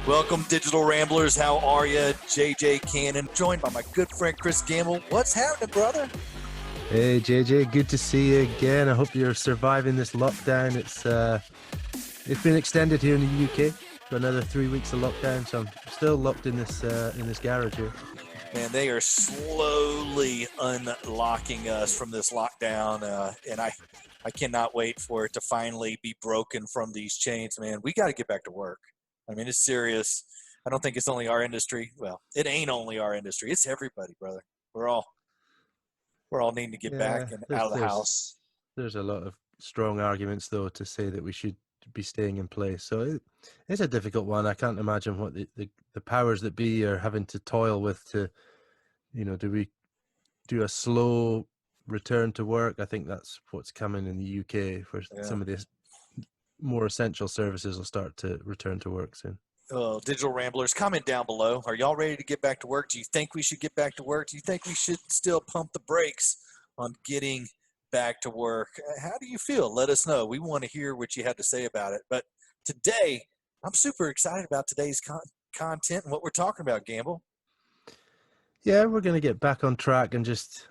Welcome, Digital Ramblers. How are you? JJ Cannon, joined by my good friend Kris Gamble. What's happening, brother? Hey JJ, good to see you again. I hope you're surviving this lockdown. It's been extended here in the UK for another 3 weeks of lockdown, so I'm still locked in this garage here. Man, they are slowly unlocking us from this lockdown, and I cannot wait for it to finally be broken from these chains, man. We got to get back to work. I mean, it's serious. I don't think it's only our industry. Well, it ain't only our industry. It's everybody, brother. We're all needing to get back Yeah, and there's out of the there's house. there's a lot of strong arguments though to say that we should be staying in place. So it's a difficult one. I can't imagine what the powers that be are having to toil with to, do we do a slow return to work? I think that's what's coming in the UK, where Yeah. some of the more essential services will start to return to work soon. Digital Ramblers, comment down below. Are y'all ready to get back to work? Do you think we should get back to work? Do you think we should still pump the brakes on getting back to work? How do you feel? Let us know. We want to hear what you had to say about it. But today, I'm super excited about today's content and what we're talking about, Gamble. Yeah, we're going to get back on track and just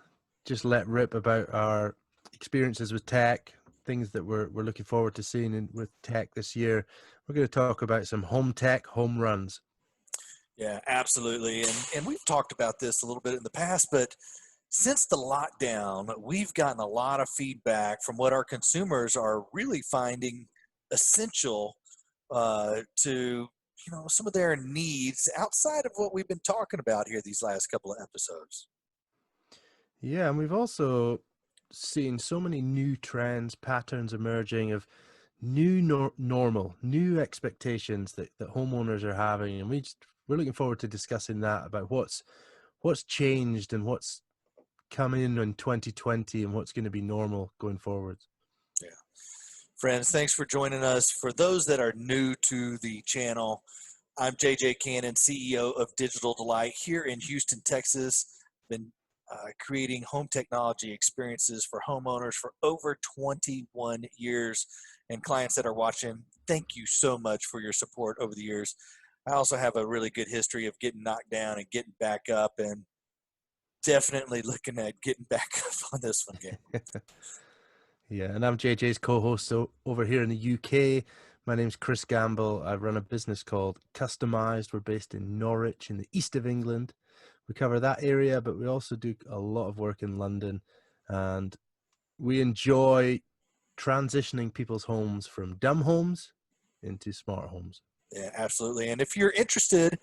let rip about our experiences with tech, things that we're looking forward to seeing with tech this year. We're going to talk about some home tech home runs. Yeah, absolutely. And we've talked about this a little bit in the past, but since the lockdown, we've gotten a lot of feedback from what our consumers are really finding essential to some of their needs outside of what we've been talking about here these last couple of episodes. Yeah, and we've also seen so many new trends, patterns emerging of new normal, new expectations that homeowners are having, and we're looking forward to discussing that about what's changed and what's coming in 2020 and what's going to be normal going forward. Yeah. Friends, thanks for joining us. For those that are new to the channel, I'm JJ Cannon, CEO of Digital Delight here in Houston, Texas. Been creating home technology experiences for homeowners for over 21 years. And clients that are watching, thank you so much for your support over the years. I also have a really good history of getting knocked down and getting back up, and definitely looking at getting back up on this one game. Yeah, and I'm JJ's co-host over here in the UK. My name's Kris Gamble. I run a business called Customized. We're based in Norwich in the east of England. We cover that area, but we also do a lot of work in London, and we enjoy transitioning people's homes from dumb homes into smart homes. Yeah, absolutely. And if you're interested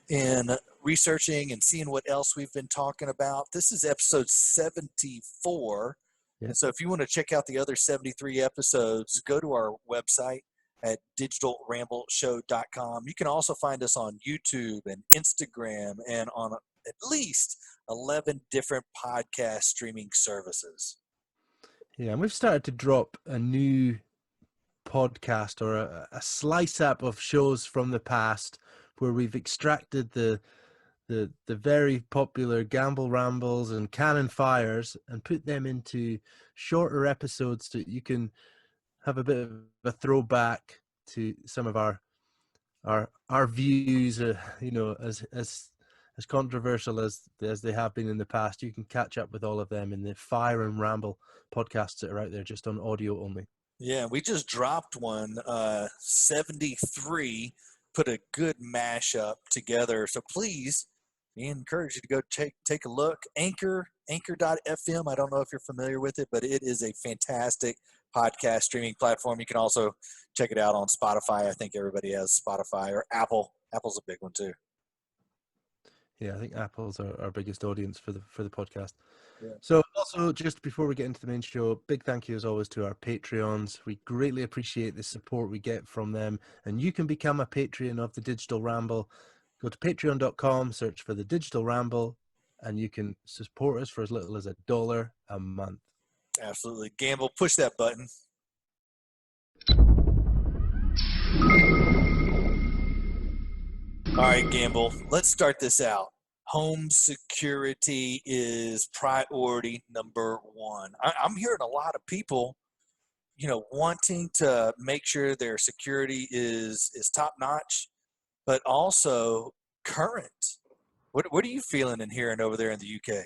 in researching and seeing what else we've been talking about, this is episode 74. Yeah. And so if you want to check out the other 73 episodes, go to our website at digitalrambleshow.com. You can also find us on YouTube and Instagram and on at least 11 different podcast streaming services. Yeah, and we've started to drop a new podcast or a slice up of shows from the past where we've extracted the very popular Gamble Rambles and Cannon Fires and put them into shorter episodes so you can have a bit of a throwback to some of our views, as controversial as they have been in the past. You can catch up with all of them in the Fire and Ramble podcasts that are out there just on audio only. Yeah, we just dropped one, 73, put a good mashup together. So please, we encourage you to go take a look. Anchor.fm. I don't know if you're familiar with it, but it is a fantastic podcast streaming platform. You can also check it out on Spotify. I think everybody has Spotify, or Apple. Apple's a big one too. Yeah, I think Apple's our biggest audience for the podcast. Yeah. So also, just before we get into the main show, big thank you as always to our Patreons. We greatly appreciate the support we get from them, and you can become a Patreon of the Digital Ramble. Go to patreon.com, search for the Digital Ramble, and you can support us for as little as $1 a month. Absolutely. Gamble, push that button. All right, Gamble, let's start this out. Home security is priority number one. I'm hearing a lot of people, wanting to make sure their security is top notch. but also current. What are you feeling and hearing over there in the UK?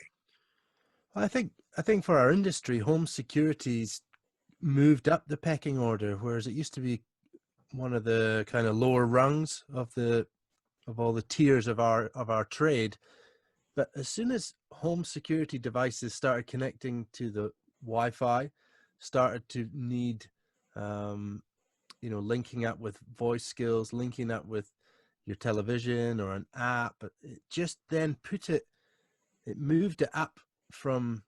I think for our industry, home security's moved up the pecking order, whereas it used to be one of the kind of lower rungs of all the tiers of our trade. But as soon as home security devices started connecting to the Wi-Fi, started to need, linking up with voice skills, linking up with your television or an app, it just then it moved it up from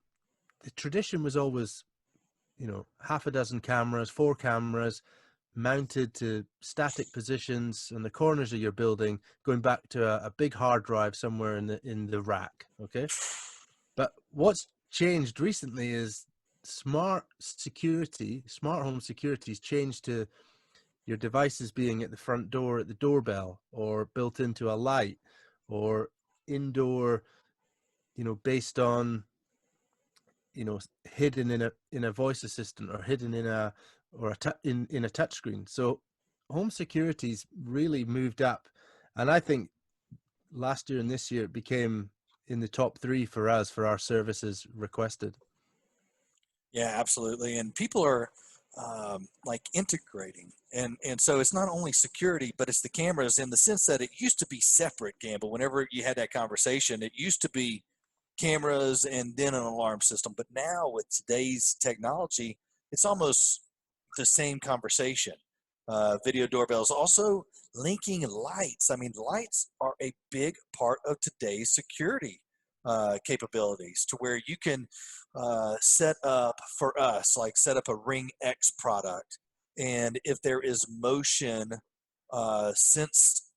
the tradition was always, half a dozen cameras, 4 cameras, mounted to static positions in the corners of your building, going back to a big hard drive somewhere in the rack. Okay, but what's changed recently is smart home security's changed to your devices being at the front door at the doorbell, or built into a light, or indoor, based on, hidden in a voice assistant, or hidden in a in a touchscreen. So home security's really moved up, and I think last year and this year it became in the top 3 for us for our services requested. Yeah, absolutely. And people are like integrating, and so it's not only security, but it's the cameras in the sense that it used to be separate. Gamble. Whenever you had that conversation, it used to be cameras and then an alarm system. But now with today's technology, it's almost the same conversation. Video doorbells, also linking lights. I mean, lights are a big part of today's security capabilities, to where you can set up, for us, like set up a Ring X product. And if there is motion sensed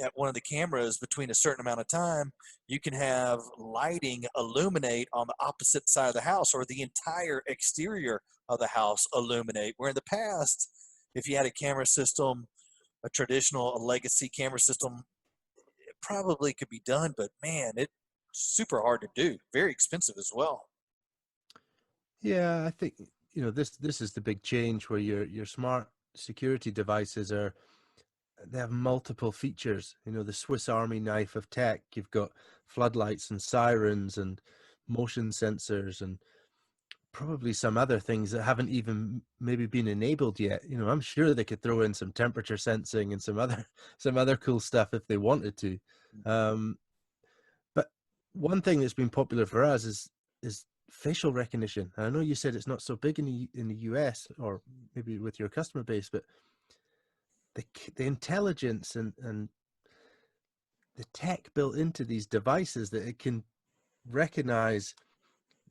at one of the cameras between a certain amount of time, you can have lighting illuminate on the opposite side of the house, or the entire exterior of the house illuminate. Where in the past, if you had a camera system, a traditional, a legacy camera system, it probably could be done, but man, it's super hard to do. Very expensive as well. Yeah, I think, this is the big change, where your smart security devices they have multiple features. The Swiss Army knife of tech. You've got floodlights and sirens and motion sensors, and probably some other things that haven't even maybe been enabled yet. I'm sure they could throw in some temperature sensing and some other cool stuff if they wanted to. Um, but one thing that's been popular for us is facial recognition. And I know you said it's not so big in the US, or maybe with your customer base, but the intelligence and the tech built into these devices, that it can recognize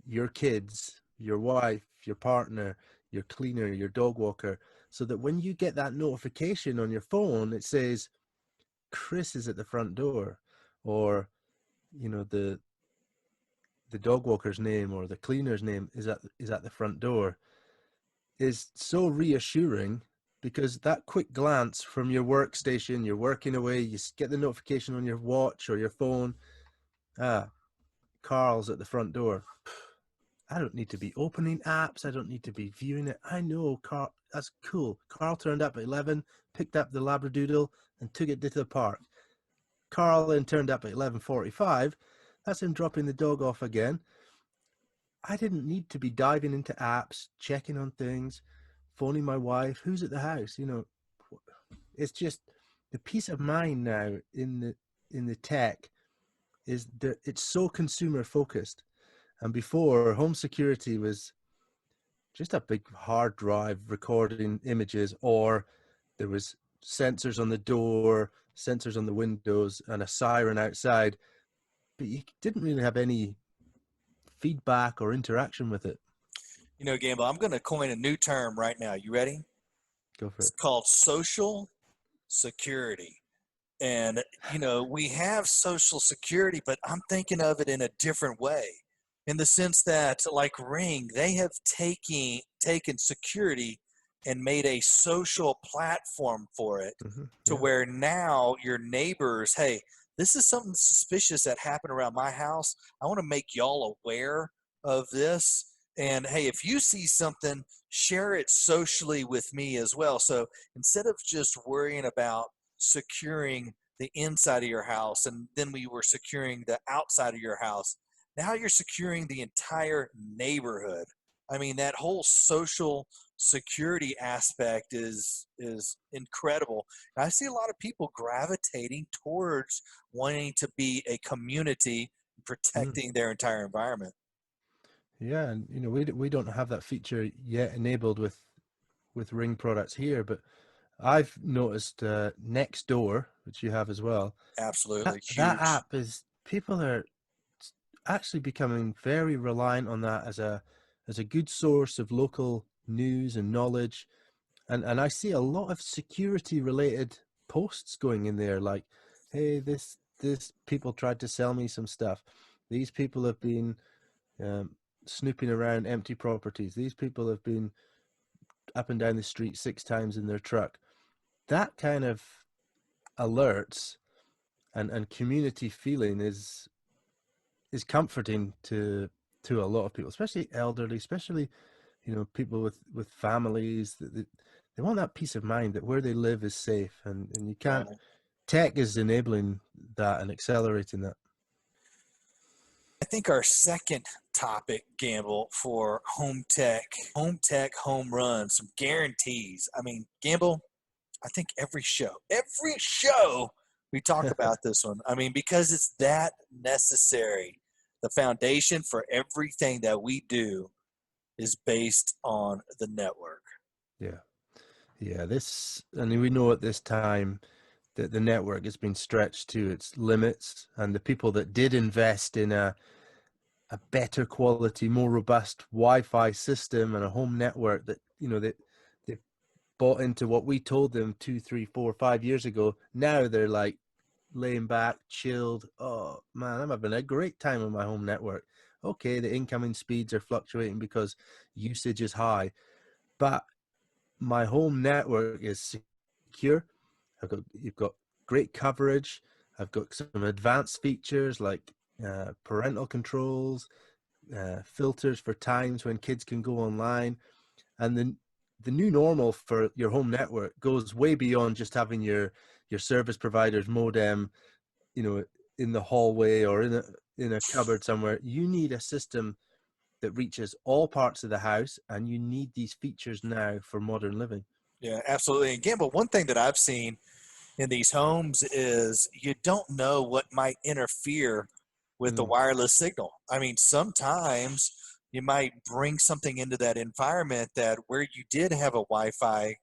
your kids, your wife, your partner, your cleaner, your dog walker, so that when you get that notification on your phone, it says Kris is at the front door, or the dog walker's name or the cleaner's name is at the front door, is so reassuring, because that quick glance from your workstation, you're working away, you get the notification on your watch or your phone, Carl's at the front door. I don't need to be opening apps. I don't need to be viewing it. I know Carl, that's cool. Carl turned up at 11, picked up the Labradoodle and took it to the park. Carl then turned up at 11:45. That's him dropping the dog off again. I didn't need to be diving into apps, checking on things, phoning my wife, who's at the house. It's just the peace of mind now in the tech is that it's so consumer focused. And before, home security was just a big hard drive recording images, or there was sensors on the door, sensors on the windows, and a siren outside, but you didn't really have any feedback or interaction with it. Gamble, I'm going to coin a new term right now. You ready? Go for It's it. called social security. And, we have social security, but I'm thinking of it in a different way, in the sense that, like Ring, they have taken security and made a social platform for it, to Yeah. where now your neighbors, hey, this is something suspicious that happened around my house. I want to make y'all aware of this. And hey, if you see something, share it socially with me as well. So instead of just worrying about securing the inside of your house, and then we were securing the outside of your house. Now you're securing the entire neighborhood. I mean, that whole social security aspect is incredible. And I see a lot of people gravitating towards wanting to be a community, Mm. protecting their entire environment. Yeah, and we don't have that feature yet enabled with Ring products here, but I've noticed next door, which you have as well. Absolutely That huge. app is people are actually becoming very reliant on that as a good source of local news and knowledge. And I see a lot of security related posts going in there, like, hey, this people tried to sell me some stuff. These people have been um, snooping around empty properties. These people have been up and down the street 6 times in their truck. That kind of alerts and community feeling is comforting to a lot of people, especially elderly, especially people with families that they want that peace of mind that where they live is safe, and you can't. Right. Tech is enabling that and accelerating that. I think our second topic, Gamble, for home tech, home runs, some guarantees. I mean, Gamble, I think every show we talk about this one. I mean, because it's that necessary. The foundation for everything that we do is based on the network. Yeah, yeah. This, and we know at this time that the network has been stretched to its limits, and the people that did invest in a better quality, more robust Wi-Fi system and a home network that they bought into what we told them 2, 3, 4, 5 years ago. Now they're like laying back, chilled. Oh man, I'm having a great time on my home network. Okay, the incoming speeds are fluctuating because usage is high, but my home network is secure. You've got great coverage. I've got some advanced features like parental controls, filters for times when kids can go online, and then the new normal for your home network goes way beyond just having your service provider's modem, you know, in the hallway or in a cupboard somewhere. You need a system that reaches all parts of the house, and you need these features now for modern living. Yeah, absolutely. And Gamble, one thing that I've seen in these homes is you don't know what might interfere with the Mm, wireless signal. I mean, sometimes you might bring something into that environment that where you did have a Wi-Fi,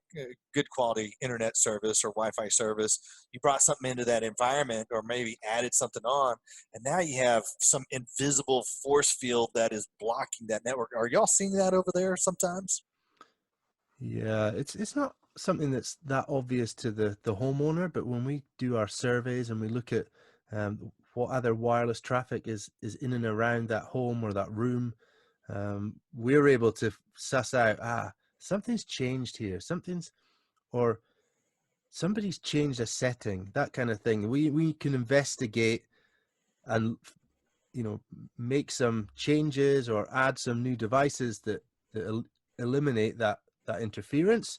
good quality internet service or Wi-Fi service, you brought something into that environment or maybe added something on, and now you have some invisible force field that is blocking that network. Are y'all seeing that over there sometimes? yeah, it's not something that's that obvious to the homeowner, but when we do our surveys and we look at what other wireless traffic is in and around that home or that room, we're able to suss out, something's changed here, or somebody's changed a setting, that kind of thing. We can investigate and you know make some changes or add some new devices that eliminate that interference,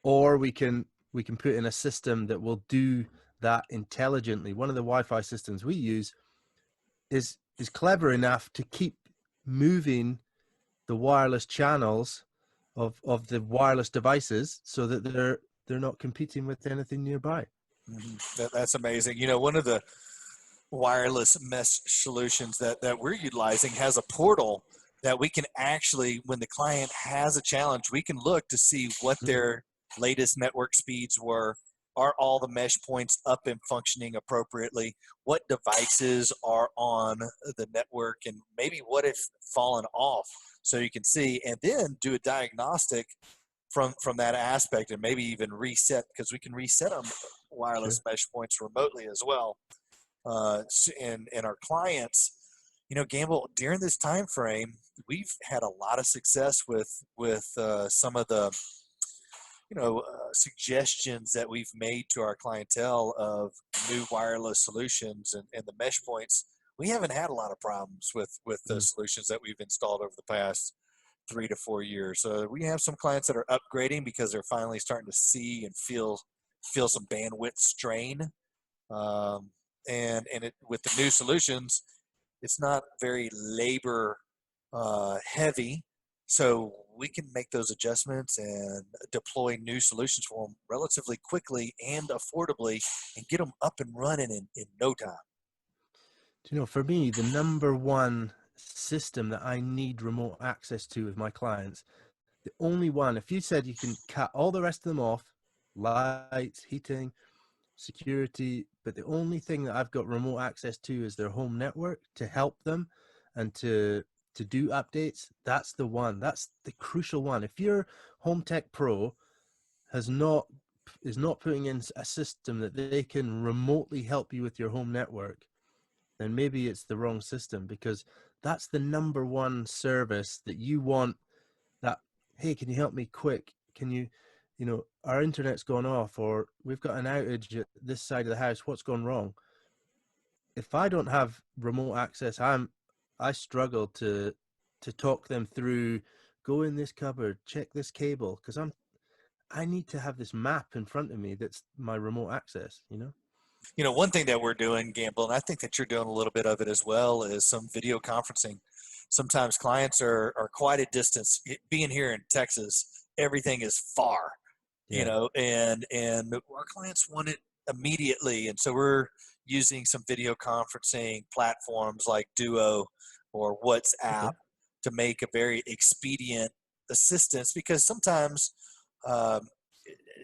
or we can put in a system that will do that intelligently. One of the Wi-Fi systems we use is clever enough to keep moving the wireless channels of the wireless devices so that they're not competing with anything nearby. That's amazing. You know, one of the wireless mesh solutions that we're utilizing has a portal that we can actually, when the client has a challenge, we can look to see what Mm, their latest network speeds were. Are all the mesh points up and functioning appropriately? What devices are on the network, and maybe what if fallen off? So you can see, and then do a diagnostic from that aspect, and maybe even reset, because we can reset them wireless sure. mesh points remotely as well. And our clients, you know, Gamble, during this time frame, we've had a lot of success with some of the suggestions that we've made to our clientele of new wireless solutions and the mesh points. We haven't had a lot of problems with the Mm. solutions that we've installed over the past 3 to 4 years. So we have some clients that are upgrading because they're finally starting to see and feel some bandwidth strain. With the new solutions, it's not very labor heavy, so we can make those adjustments and deploy new solutions for them relatively quickly and affordably, and get them up and running in no time. Do you know, for me, the number one system that I need remote access to with my clients, the only one, if you said you can cut all the rest of them off, lights, heating, security, but the only thing that I've got remote access to is their home network to help them and to do updates, that's the one. That's the crucial one. If your Home Tech Pro has not is not putting in a system that they can remotely help you with your home network, then maybe it's the wrong system, because that's the number one service that you want. That, hey, can you help me quick? Can you, our internet's gone off, or we've got an outage at this side of the house. What's gone wrong? If I don't have remote access, I struggle to talk them through, go in this cupboard, check this cable, because I need to have this map in front of me that's my remote access. One thing that we're doing, Gamble, and I think that you're doing a little bit of it as well, is some video conferencing. Sometimes clients are quite a distance. Being here in Texas, everything is far, Yeah. and our clients want it immediately, and so we're using some video conferencing platforms like Duo or WhatsApp Okay. to make a very expedient assistance, because sometimes um,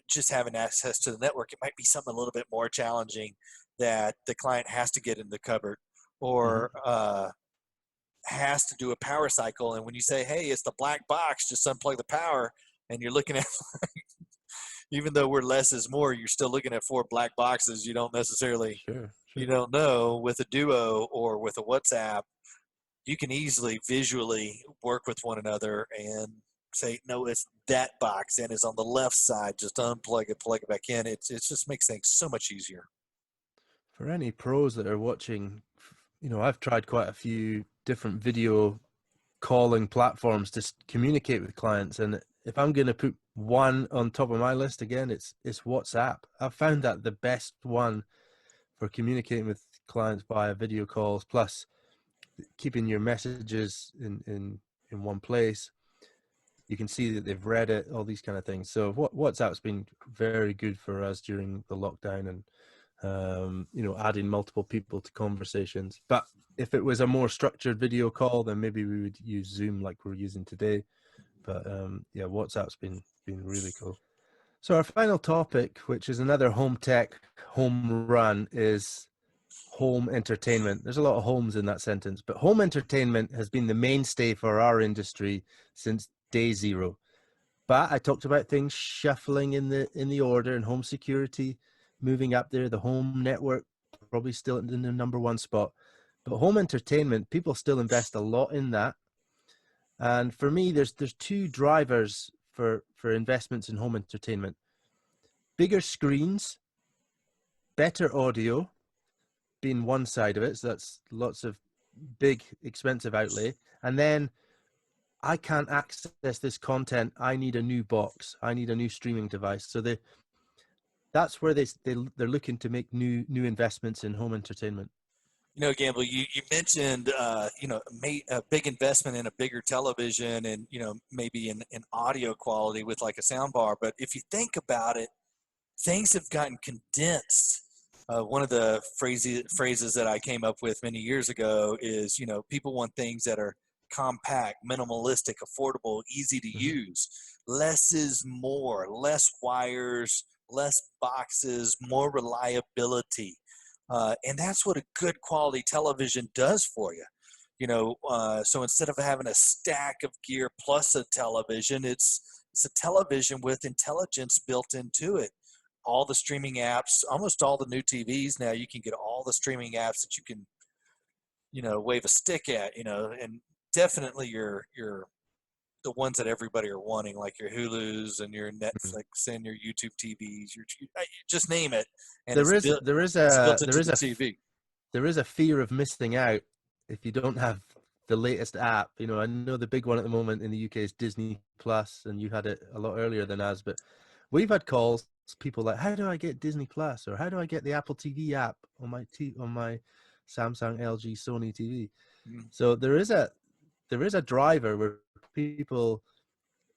just having access to the network, it might be something a little bit more challenging that the client has to get in the cupboard, Mm-hmm. or has to do a power cycle. And when you say, hey, it's the black box, just unplug the power, and you're looking at, even though we're less is more, you're still looking at four black boxes. You don't necessarily, Sure. you Sure. don't know. With a Duo or with a WhatsApp, you can easily visually work with one another and say, no, it's that box and it's on the left side. Just unplug it, plug it back in. It just makes things so much easier. For any pros that are watching, I've tried quite a few different video calling platforms to communicate with clients, and if I'm going to put one on top of my list again, it's WhatsApp. I've found that the best one for communicating with clients via video calls, plus keeping your messages in one place. You can see that they've read it, all these kind of things. So WhatsApp's been very good for us during the lockdown, and adding multiple people to conversations. But if it was a more structured video call, then maybe we would use Zoom like we're using today. But yeah, WhatsApp's been really cool. So our final topic, which is another home tech home run, is home entertainment. There's a lot of homes in that sentence, but home entertainment has been the mainstay for our industry since day zero. But I talked about things shuffling in the order, and home security moving up there, the home network probably still in the number one spot. But home entertainment, people still invest a lot in that. And for me, there's two drivers for investments in home entertainment: bigger screens, better audio being one side of it. So that's lots of big expensive outlay. And then I can't access this content. I need a new box. I need a new streaming device. So that's where they're looking to make new investments in home entertainment. Gamble, you mentioned, a big investment in a bigger television, and, maybe in audio quality with like a sound bar. But if you think about it, things have gotten condensed. One of the phrases that I came up with many years ago is, people want things that are compact, minimalistic, affordable, easy to Mm-hmm. use. Less is more, less wires, less boxes, more reliability. And that's what a good quality television does for you. So instead of having a stack of gear plus a television, it's a television with intelligence built into it. All the streaming apps, almost all the new TVs now, you can get all the streaming apps that you can, wave a stick at, and definitely your the ones that everybody are wanting, like your Hulus and your Mm-hmm. Netflix and your YouTube TVs, just name it, and There it's is built there is it's a built into the TV. there is a fear of missing out if you don't have the latest app. I know the big one at the moment in the UK is Disney Plus, and you had it a lot earlier than us, but we've had calls people like, how do I get Disney Plus, or how do I get the Apple TV app on my Samsung, LG, Sony TV? Mm. So there is a driver where people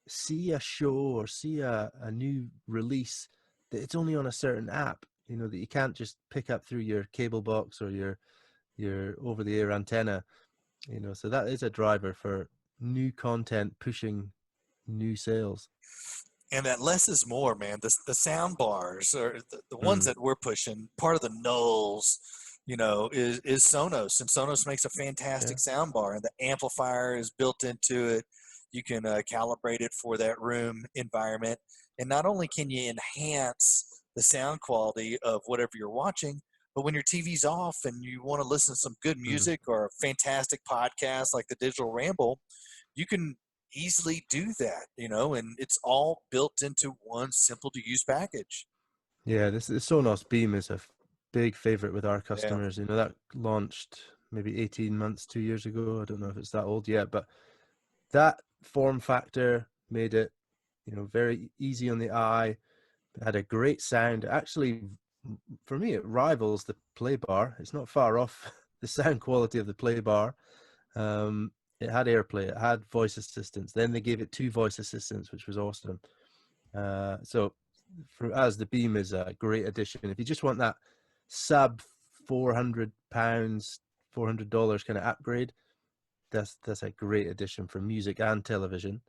see a show or see a new release that it's only on a certain app, that you can't just pick up through your cable box or your over the air antenna, so that is a driver for new content pushing new sales. And that less is more, man. The sound bars, or the ones Mm, that we're pushing, part of the nulls, is Sonos, and Sonos makes a fantastic yeah. sound bar, and the amplifier is built into it. You can calibrate it for that room environment, and not only can you enhance the sound quality of whatever you're watching, but when your TV's off and you want to listen to some good Mm. music or a fantastic podcast like the Digital Ramble, you can easily do that, and it's all built into one simple to use package. Yeah, the Sonos Beam is a big favorite with our Yeah. customers. That launched maybe 18 months, 2 years ago. I don't know if it's that old yet, but that form factor made it, very easy on the eye. It had a great sound. Actually, for me, it rivals the Play Bar. It's not far off the sound quality of the Play Bar. It had AirPlay, it had voice assistants. Then they gave it 2 voice assistants, which was awesome. So for us, the Beam is a great addition. If you just want that sub £400, $400 kind of upgrade, that's a great addition for music and television.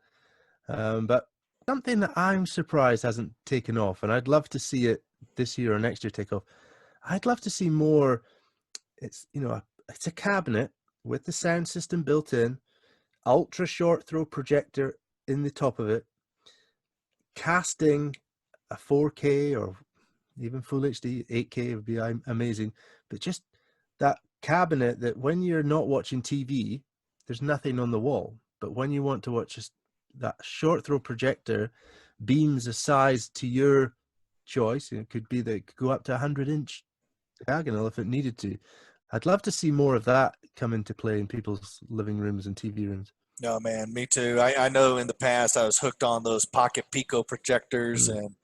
But something that I'm surprised hasn't taken off, and I'd love to see it this year or next year take off. I'd love to see more. It's it's a cabinet with the sound system built in, ultra short throw projector in the top of it, casting a 4K or even full HD, 8K would be amazing. But just that cabinet that when you're not watching TV, there's nothing on the wall. But when you want to watch just that short throw projector, beams a size to your choice. It could be that it could go up to 100-inch diagonal if it needed to. I'd love to see more of that come into play in people's living rooms and TV rooms. No, man, me too. I know in the past I was hooked on those pocket Pico projectors, Mm.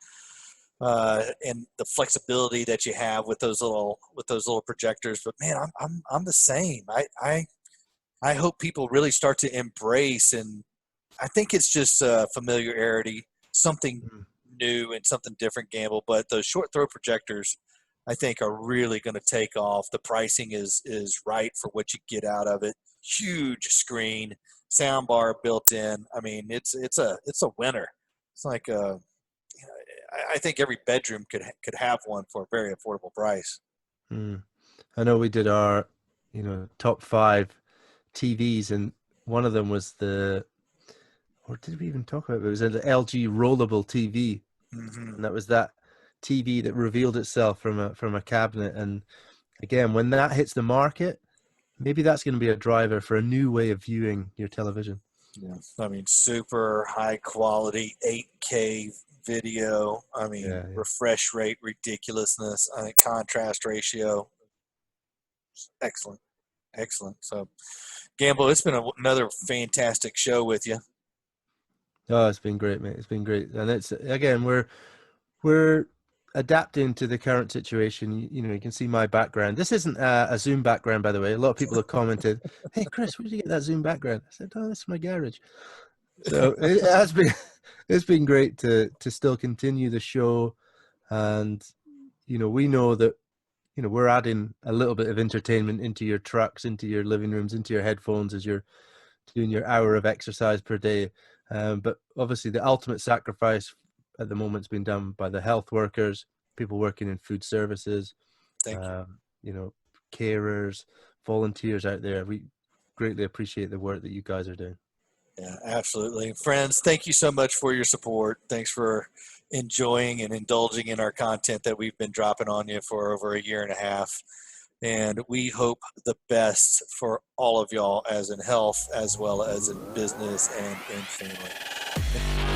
and the flexibility that you have with those little projectors. But man, I'm the same. I hope people really start to embrace, and I think it's just familiarity, something Mm. new and something different, Gamble. But those short throw projectors, I think, are really going to take off. The pricing is right for what you get out of it. Huge screen, sound bar built in. I mean, it's a winner. It's like I think every bedroom could have one for a very affordable price. Mm. I know we did our, top 5 TVs, and one of them was or did we even talk about it? It was an LG rollable TV, Mm-hmm. and that was that TV that revealed itself from a cabinet. And again, when that hits the market, maybe that's going to be a driver for a new way of viewing your television. Yeah, I mean, super high quality 8K video. I mean, Yeah, yeah. refresh rate ridiculousness. I think contrast ratio, excellent, excellent. So, Gamble, it's been another fantastic show with you. Oh, it's been great, mate. It's been great, and it's again we're adapting to the current situation. You can see my background. This isn't a Zoom background, by the way. A lot of people have commented, "Hey, Kris, where did you get that Zoom background?" I said, "Oh, this is my garage." So it has been it's been great to still continue the show, and we know that we're adding a little bit of entertainment into your trucks, into your living rooms, into your headphones as you're doing your hour of exercise per day. But obviously, the ultimate sacrifice at the moment has been done by the health workers, people working in food services, Thank you. carers, volunteers out there. We greatly appreciate the work that you guys are doing. Yeah, absolutely. Friends, thank you so much for your support. Thanks for enjoying and indulging in our content that we've been dropping on you for over a year and a half. And we hope the best for all of y'all, as in health, as well as in business and in family.